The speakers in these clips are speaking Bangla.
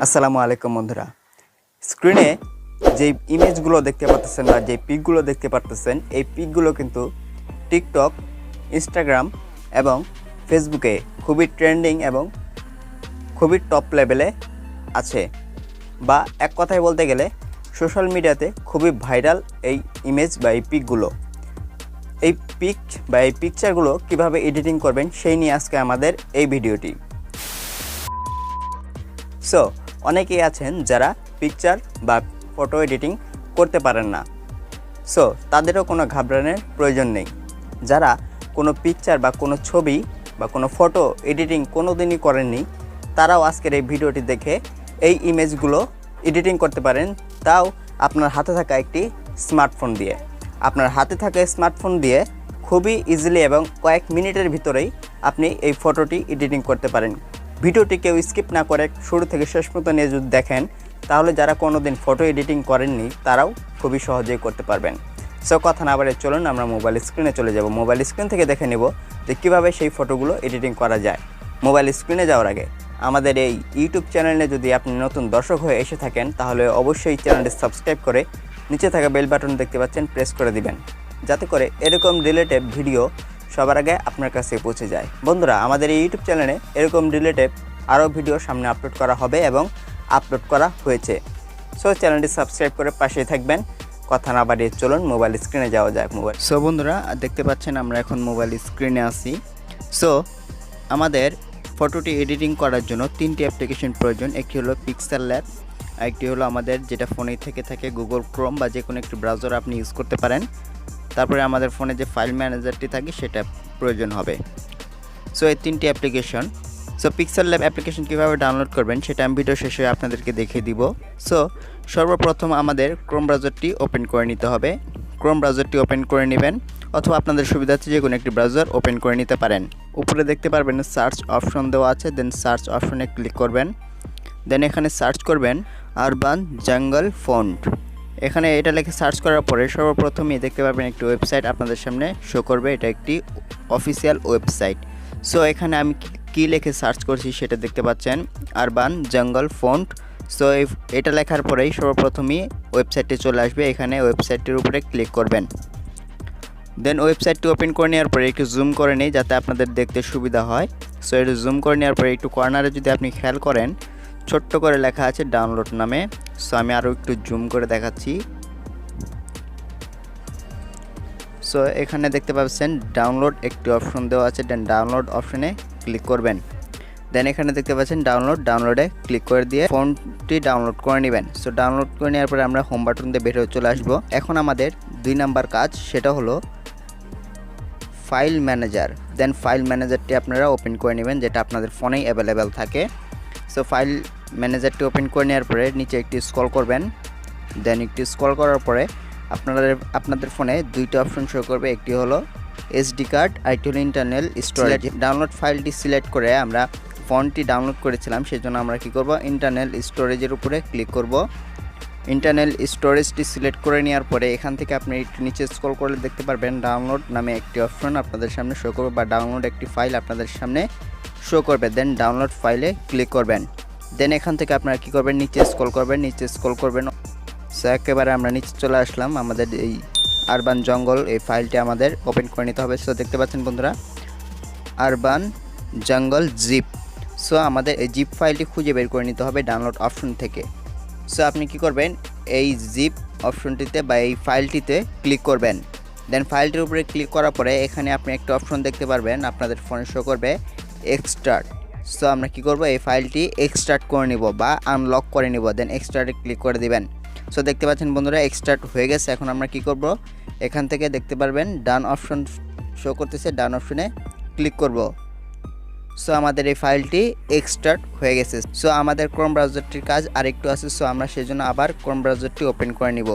আসসালামু আলাইকুম বন্ধুরা, স্ক্রিনে যে ইমেজগুলো দেখতে পাচ্ছেন বা যে পিকগুলো দেখতে পাচ্ছেন, এই পিকগুলো কিন্তু টিকটক, ইনস্টাগ্রাম এবং ফেসবুকে খুবই ট্রেন্ডিং এবং খুবই টপ লেভেলে আছে, বা এক কথায় বলতে গেলে সোশ্যাল মিডিয়াতে খুবই ভাইরাল এই ইমেজ বা এই পিকগুলো। এই পিক বা এই পিকচারগুলো কিভাবে এডিটিং করবেন সেই নিয়ে আজকে আমাদের এই ভিডিওটি। সো অনেকেই আছেন যারা পিকচার বা ফটো এডিটিং করতে পারেন না। সো তাদেরও কোনো ঘাবড়ানোর প্রয়োজন নেই। যারা কোনো পিকচার বা কোনো ছবি বা কোনো ফটো এডিটিং কোনো দিনই করেননি, তারাও আজকের এই ভিডিওটি দেখে এই ইমেজগুলো এডিটিং করতে পারেন, তাও আপনার হাতে থাকা একটি স্মার্টফোন দিয়ে। আপনার হাতে থাকা স্মার্টফোন দিয়ে খুবই ইজিলি এবং কয়েক মিনিটের ভিতরেই আপনি এই ফটোটি এডিটিং করতে পারেন। ভিডিওটি কেউ স্কিপ না করে শুরু থেকে শেষ পর্যন্ত নিয়ে যদি দেখেন, তাহলে যারা কোনো দিন ফটো এডিটিং করেননি তারাও খুবই সহজেই করতে পারবেন। সো কথা না বাড়িয়ে চলুন আমরা মোবাইল স্ক্রিনে চলে যাব। মোবাইল স্ক্রিন থেকে দেখে নেব যে কীভাবে সেই ফটোগুলো এডিটিং করা যায়। মোবাইল স্ক্রিনে যাওয়ার আগে আমাদের এই ইউটিউব চ্যানেলে যদি আপনি নতুন দর্শক হয়ে এসে থাকেন, তাহলে অবশ্যই চ্যানেলটি সাবস্ক্রাইব করে নিচে থাকা বেল বাটন দেখতে পাচ্ছেন, প্রেস করে দিবেন, যাতে করে এরকম রিলেটেড ভিডিও সবার আগে আপনার কাছে পৌঁছে যায়। বন্ধুরা, আমাদের এই ইউটিউব চ্যানেলে এরকম রিলেটেড আরও ভিডিও সামনে আপলোড করা হবে এবং আপলোড করা হয়েছে। সো চ্যানেলটি সাবস্ক্রাইব করে পাশেই থাকবেন। কথা না বাড়িয়ে চলুন মোবাইল স্ক্রিনে যাওয়া যাক। মোবাইল সো বন্ধুরা, দেখতে পাচ্ছেন আমরা এখন মোবাইল স্ক্রিনে আছি। সো আমাদের ফটোটি এডিটিং করার জন্য তিনটি অ্যাপ্লিকেশন প্রয়োজন। একটি হলো পিক্সেল ল্যাব, আরেকটি হলো আমাদের যেটা ফোনে থেকে থাকে গুগল ক্রোম বা যে কোনো একটি ব্রাউজার আপনি ইউজ করতে পারেন। তারপরে আমাদের ফোনে যে ফাইল ম্যানেজারটি থাকে সেটা প্রয়োজন হবে। সো এই তিনটি application. So pixel lab application কীভাবে ডাউনলোড করবেন সেটা আমি ভিডিও শেষে আপনাদেরকে দেখিয়ে দিব। সো সর্বপ্রথম আমাদের ক্রোম ব্রাউজারটি ওপেন করে নিতে হবে। ক্রোম ব্রাউজারটি ওপেন করে নেবেন, অথবা আপনাদের সুবিধার্থে যে কোনো একটি ব্রাউজার ওপেন করে নিতে পারেন। উপরে দেখতে পারবেন সার্চ অপশন দেওয়া আছে, দেন সার্চ অপশনে ক্লিক করবেন। দেন এখানে সার্চ করবেন আরবান জঙ্গল ফন্ট। এখানে এটা লিখে সার্চ করার পরে সর্বপ্রথমই দেখতে পারবেন একটি ওয়েবসাইট আপনাদের সামনে শো করবে। এটা একটি অফিসিয়াল ওয়েবসাইট। সো এখানে আমি কি লিখে সার্চ করছি সেটা দেখতে পাচ্ছেন, আরবান জঙ্গল ফন্ট। সো এটা লেখার পরেই সর্বপ্রথমই ওয়েবসাইটটি চলে আসবে। এখানে ওয়েবসাইটটির উপরে ক্লিক করবেন। দেন ওয়েবসাইটটি ওপেন করে নেওয়ার পরে একটু জুম করে নেই যাতে আপনাদের দেখতে সুবিধা হয়। সো এটা জুম করে নেওয়ার পরে একটু কর্নারে যদি আপনি খেয়াল করেন, ছোট্ট করে লেখা আছে ডাউনলোড নামে। সো আমি আরও একটু জুম করে দেখাচ্ছি। সো এখানে দেখতে পাচ্ছেন ডাউনলোড একটি অপশন দেওয়া আছে, দেন ডাউনলোড অপশনে ক্লিক করবেন। দেন এখানে দেখতে পাচ্ছেন ডাউনলোডে ক্লিক করে দিয়ে ফোনটি ডাউনলোড করে নেবেন। সো ডাউনলোড করে নেওয়ার পরে আমরা হোম বাটন দিয়ে বের হয়ে চলে আসবো। এখন আমাদের 2 নাম্বার কাজ, সেটা হলো ফাইল ম্যানেজার। দেন ফাইল ম্যানেজারটি আপনারা ওপেন করে নেবেন, যেটা আপনাদের ফোনেই অ্যাভেলেবেল থাকে। সো ফাইল ম্যানেজারটি ওপেন করে নেওয়ার পরে নিচে একটি স্ক্রল করবেন। দেন একটি স্ক্রল করার পরে আপনাদের ফোনে 2টা অপশন শো করবে। একটি হলো এসডি কার্ড, আরেকটি হলো ইন্টারনাল স্টোরেজ। ডাউনলোড ফাইলটি সিলেক্ট করে আমরা ফন্টটি ডাউনলোড করেছিলাম, সেজন্য আমরা কি করব, ইন্টারনাল স্টোরেজের উপরে ক্লিক করব। ইন্টারনাল স্টোরেজটি সিলেক্ট করে নেওয়ার পরে এখান থেকে আপনি একটু নিচে স্ক্রল করলে দেখতে পারবেন ডাউনলোড নামে একটি অপশন আপনাদের সামনে শো করবে, বা ডাউনলোড একটি ফাইল আপনাদের সামনে শো করবে। দেন ডাউনলোড ফাইলে ক্লিক করবেন। দেন এখান থেকে আপনারা কি করবেন, নিচে স্ক্রল করবেন। সো একেবারে আমরা নিচে চলে আসলাম। আমাদের এই আরবান জঙ্গল এই ফাইলটি আমাদের ওপেন করে নিতে হবে। সো দেখতে পাচ্ছেন বন্ধুরা, আরবান জঙ্গল জিপ। সো আমাদের এই জিপ ফাইলটি খুঁজে বের করে নিতে হবে ডাউনলোড অপশন থেকে। সো আপনি কি করবেন, এই জিপ অপশনটিতে বা এই ফাইলটিতে ক্লিক করবেন। দেন ফাইলটির উপরে ক্লিক করার পরে এখানে আপনি একটা অপশন দেখতে পারবেন, আপনাদের ফোনে শো করবে এক্সট্রাক্ট। সো আমরা কি করব, এই ফাইলটি এক্সট্রাক্ট করে নিব বা আনলক করে নিব। দেন এক্সট্রাক্টে ক্লিক করে দিবেন। সো দেখতে পাচ্ছেন বন্ধুরা, এক্সট্রাক্ট হয়ে গেছে। এখন আমরা কি করব, এখান থেকে দেখতে পারবেন ডান অপশন শো করতেছে, ডান অপশনে ক্লিক করব। সো আমাদের এই ফাইলটি এক্সট্রাক্ট হয়ে গেছে। সো আমাদের ক্রোম ব্রাউজারটির কাজ আরেকটু আছে। সো আমরা সেজন্য আবার ক্রোম ব্রাউজারটি ওপেন করে নিব।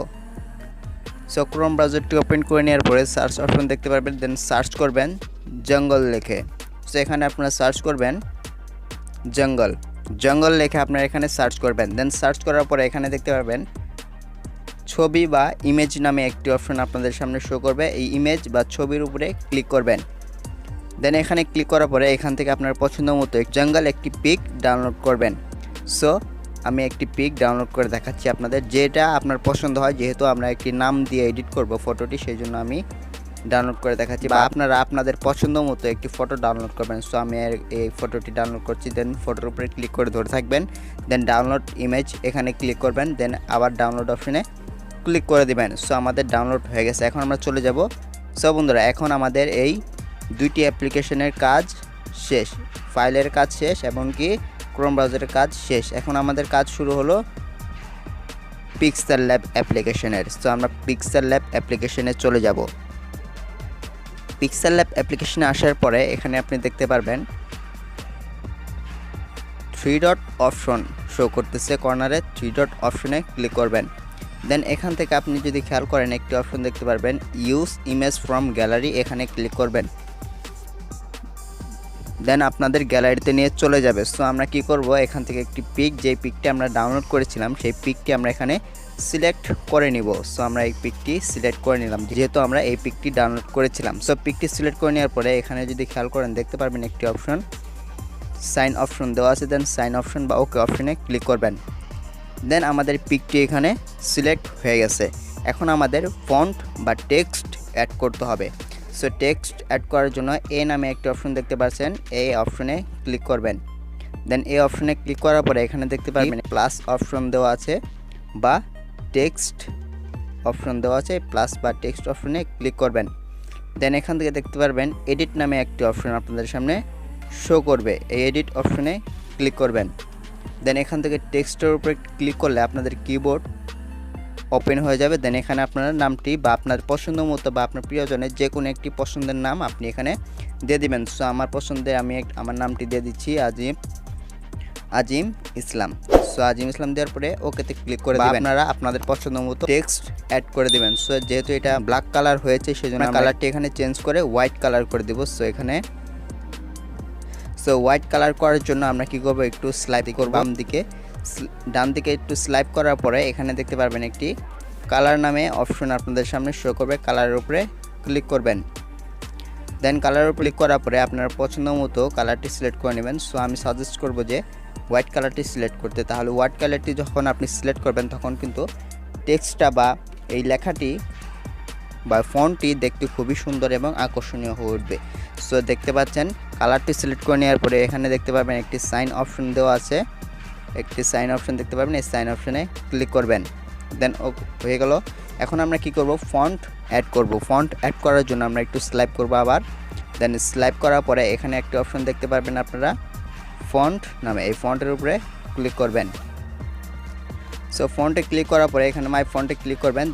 সো ক্রোম ব্রাউজারটি ওপেন করে নেওয়ার পরে সার্চ অপশন দেখতে পারবেন, দেন সার্চ করবেন জঙ্গল লিখে। সো এখানে আপনারা সার্চ করবেন জঙ্গল লিখে আপনারা এখানে সার্চ করবেন। দেন সার্চ করার পরে এখানে দেখতে পারবেন ছবি বা ইমেজ নামে একটি অপশন আপনাদের সামনে শো করবে। এই ইমেজ বা ছবির উপরে ক্লিক করবেন। দেন এখানে ক্লিক করার পরে এখান থেকে আপনার পছন্দ মতো জঙ্গল একটি পিক ডাউনলোড করবেন। সো আমি একটি পিক ডাউনলোড করে দেখাচ্ছি আপনাদের, যেটা আপনার পছন্দ হয়। যেহেতু আমরা একটি নাম দিয়ে এডিট করব ফটোটি, সেই জন্য আমি ডাউনলোড করে দেখাচ্ছি, বা আপনারা আপনাদের পছন্দ মতো একটি ফটো ডাউনলোড করবেন। সো আমি এই ফটোটি ডাউনলোড করছি। দেন ফটোর উপরে ক্লিক করে ধরে থাকবেন, দেন ডাউনলোড ইমেজ এখানে ক্লিক করবেন, দেন আবার ডাউনলোড অপশনে ক্লিক করে দিবেন। সো আমাদের ডাউনলোড হয়ে গেছে। এখন আমরা চলে যাব। সো বন্ধুরা, এখন আমাদের এই দুইটি অ্যাপ্লিকেশনের কাজ শেষ, ফাইলের কাজ শেষ, এমনকি ক্রোম ব্রাউজারের কাজ শেষ। এখন আমাদের কাজ শুরু হলো পিক্সেল ল্যাব অ্যাপ্লিকেশনের। সো আমরা পিক্সেল ল্যাব অ্যাপ্লিকেশনে চলে যাব। পিক্সেল ল্যাব অ্যাপ্লিকেশনে আসার পরে এখানে আপনি দেখতে পারবেন 3 ডট অপশন শো করতেছে কর্নারে। 3 ডট অপশনে ক্লিক করবেন। দেন এখান থেকে আপনি যদি খেয়াল করেন একটি অপশন দেখতে পারবেন ইউজ ইমেজ ফ্রম গ্যালারি, এখানে ক্লিক করবেন। দেন আপনাদের গ্যালারিতে নিয়ে চলে যাবে। সো আমরা কি করব, এখান থেকে একটি পিক, যেই পিকটি আমরা ডাউনলোড করেছিলাম সেই পিকটি আমরা এখানে সিলেক্ট করে নিব। সো আমরা এই পিকটি সিলেক্ট করে নিলাম, যেহেতু আমরা এই পিকটি ডাউনলোড করেছিলাম। সো পিকটি সিলেক্ট করে নেওয়ার পরে এখানে যদি খেয়াল করেন দেখতে পারবেন একটি অপশন সাইন অপশন দেওয়া আছে। দেন সাইন অপশন বা ওকে অপশনে ক্লিক করবেন। দেন আমাদের পিকটি এখানে সিলেক্ট হয়ে গেছে। এখন আমাদের ফন্ট বা টেক্সট অ্যাড করতে হবে। সো টেক্সট অ্যাড করার জন্য এ নামে একটি অপশন দেখতে পাচ্ছেন, এই অপশনে ক্লিক করবেন। দেন এই অপশনে ক্লিক করার পরে এখানে দেখতে পারবেন প্লাস অপশন দেওয়া আছে বা টেক্সট অপশন দেওয়া আছে, প্লাস বা টেক্সট অপশনে ক্লিক করবেন। দেন এখান থেকে দেখতে পারবেন এডিট নামে একটি অপশন আপনাদের সামনে শো করবে, এই এডিট অপশনে ক্লিক করবেন। দেন এখান থেকে টেক্সটের উপরে ক্লিক করলে আপনাদের কিবোর্ড ওপেন হয়ে যাবে। দেন এখানে আপনার নামটি বা আপনার পছন্দ মতো বা আপনার প্রিয়জনের যে কোনো একটি পছন্দের নাম আপনি এখানে দিয়ে দিবেন। সো আমার পছন্দের আমি আমার নামটি দিয়ে দিচ্ছি আজিম ইসলাম। সো আজিম ইসলাম দেওয়ার পরে ওকেতে ক্লিক করে দিবেন। আপনারা আপনাদের পছন্দ মতো টেক্সট অ্যাড করে দিবেন। সো যেহেতু এটা ব্ল্যাক কালার হয়েছে সেজন্য কালারটি এখানে চেঞ্জ করে হোয়াইট কালার করে দেব। সো এখানে হোয়াইট কালার করার জন্য আমরা কি করব, একটু স্লাইড করব ডান দিকে একটু স্লাইড করার পরে এখানে দেখতে পারবেন একটি কালার নামে অপশন আপনাদের সামনে শো করবে, কালারের উপরে ক্লিক করবেন। দেন কালারের উপরে ক্লিক করার পরে আপনার পছন্দ মতো কালারটি সিলেক্ট করে নেবেন। সো আমি সাজেস্ট করব যে হোয়াইট কালারটি সিলেক্ট করতে। তাহলে হোয়াইট কালারটি যখন আপনি সিলেক্ট করবেন তখন কিন্তু টেক্সটটা বা এই লেখাটি বা ফন্টটি দেখতে খুবই সুন্দর এবং আকর্ষণীয় হয়ে উঠবে। সো দেখতে পাচ্ছেন কালারটি সিলেক্ট করে নেওয়ার পরে এখানে দেখতে পাবেন একটি সাইন অপশন দেওয়া আছে, একটি সাইন অপশন দেখতে পাবেন, এই সাইন অপশনে ক্লিক করবেন। দেন হয়ে গেল। এখন আমরা কি করব, ফন্ট অ্যাড করব। ফন্ট অ্যাড করার জন্য আমরা একটু স্লাইপ করব আবার। দেন স্লাইপ করার পরে এখানে একটি অপশন দেখতে পারবেন আপনারা ফন্ট নামে, এই ফন্টের উপরে ক্লিক করবেন। সো ফন্টে ক্লিক করার পরে এখানে মাই ফন্টে ক্লিক করবেন।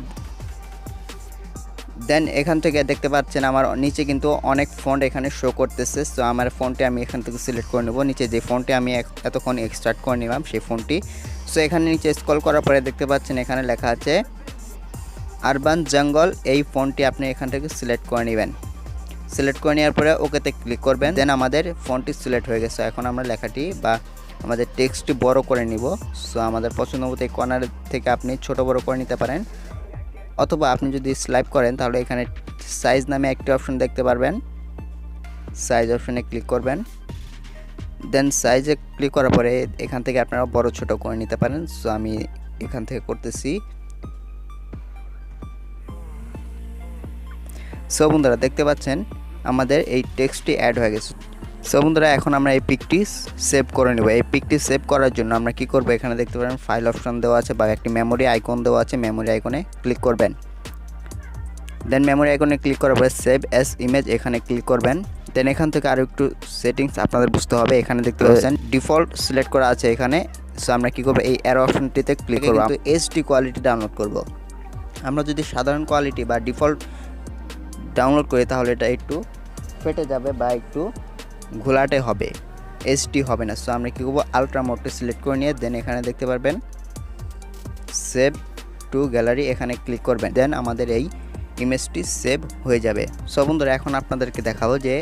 দেন এখান থেকে দেখতে পাচ্ছেন আমার নিচে কিন্তু অনেক ফন্ট এখানে শো করতেছে। সো আমার ফন্টে আমি এখান থেকে সিলেক্ট করে নেব, নিচে যে ফন্টে আমি এতক্ষণ এক্সট্রাক্ট করে নিলাম সেই ফন্টটি। সো এখানে নিচে স্ক্রল করার পরে দেখতে পাচ্ছেন এখানে লেখা আছে আরবান জঙ্গল, এই ফন্টটি আপনি এখান থেকে সিলেক্ট করে নেবেন। সিলেক্ট করে নেওয়ার পরে ওকেতে ক্লিক করবেন। দেন আমাদের ফন্টটি সিলেক্ট হয়ে গেছে। এখন আমরা লেখাটি বা আমাদের টেক্সটটি বড় করে নিব। সো আমাদের পছন্দ মতো এই কর্নার থেকে আপনি ছোট বড় করে নিতে পারেন, অথবা আপনি যদি স্লাইপ করেন তাহলে এখানে সাইজ নামে একটি অপশন দেখতে পারবেন, সাইজ অপশনে ক্লিক করবেন। দেন সাইজে ক্লিক করার পরে এখান থেকে আপনারা বড় ছোট করে নিতে পারেন। সো আমি এখান থেকে করতেছি। সো বন্ধুরা দেখতে পাচ্ছেন আমাদের এই টেক্সটটি অ্যাড হয়ে গেছে। সো বন্ধুরা এখন আমরা এই পিকটি সেভ করে নেব। এই পিকটি সেভ করার জন্য আমরা কি করব, এখানে দেখতে পারেন ফাইল অপশন দেওয়া আছে বা একটি মেমোরি আইকন দেওয়া আছে, মেমোরি আইকনে ক্লিক করবেন। দেন মেমোরি আইকনে ক্লিক করার পরে সেভ অ্যাজ ইমেজ এখানে ক্লিক করবেন। দেন এখান থেকে আরও একটু সেটিংস আপনাদের বুঝতে হবে। এখানে দেখতে পাচ্ছেন ডিফল্ট সিলেক্ট করা আছে এখানে। সো আমরা কি করব, এই অ্যারো অপশনটিতে ক্লিক করব, কিন্তু এইচডি কোয়ালিটি ডাউনলোড করব। আমরা যদি সাধারণ কোয়ালিটি বা ডিফল্ট ডাউনলোড করি তাহলে এটা একটু ফেটে যাবে বা একটু ঘোলাটে হবে, এইচডি হবে না। সো আমরা কী করবো, আলট্রা মোডটি সিলেক্ট করে নিয়ে দেন এখানে দেখতে পারবেন সেভ টু গ্যালারি, এখানে ক্লিক করবেন। দেন আমাদের এই ইমেজটি সেভ হয়ে যাবে। সো বন্ধুরা এখন আপনাদেরকে দেখাবো যে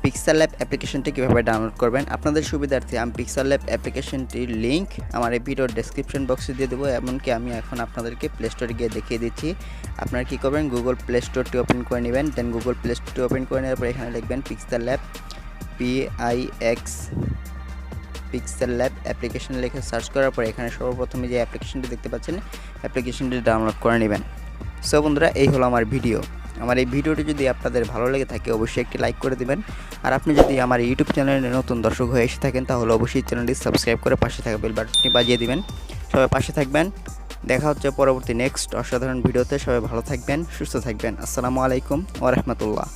পিক্সেল ল্যাব অ্যাপ্লিকেশনটি কীভাবে ডাউনলোড করবেন। আপনাদের সুবিধার্থে আমি পিক্সেল ল্যাব অ্যাপ্লিকেশনটির লিঙ্ক আমার এই ভিডিওর ডেসক্রিপশন বক্সে দিয়ে দেবো। এমনকি আমি এখন আপনাদেরকে প্লে স্টোরে গিয়ে দেখিয়ে দিচ্ছি। আপনারা কী করবেন, গুগল প্লে স্টোরটি ওপেন করে নেবেন। দেন গুগল প্লে স্টোরটি ওপেন করে নেওয়ার পর এখানে লিখবেন pixel lab, pixel lab application লিখে সার্চ করার পর এখানে সর্বপ্রথমে যে অ্যাপ্লিকেশনটি দেখতে পাচ্ছেন অ্যাপ্লিকেশনটি ডাউনলোড করে নেবেন। সো বন্ধুরা, এই হলো আমার ভিডিও। আমার এই ভিডিওটি যদি আপনাদের ভালো লেগে থাকে অবশ্যই একটি লাইক করে দিবেন। আর আপনি যদি আমার ইউটিউব চ্যানেলে নতুন দর্শক হয়ে এসে থাকেন তাহলে অবশ্যই চ্যানেলটি সাবস্ক্রাইব করে পাশে থাকা বেল বাটনটি বাজিয়ে দিবেন। সবাই পাশে থাকবেন। দেখা হচ্ছে পরবর্তী নেক্সট অসাধারণ ভিডিওতে। সবাই ভালো থাকবেন, সুস্থ থাকবেন। আসসালামু আলাইকুম ওয়া রাহমাতুল্লাহ।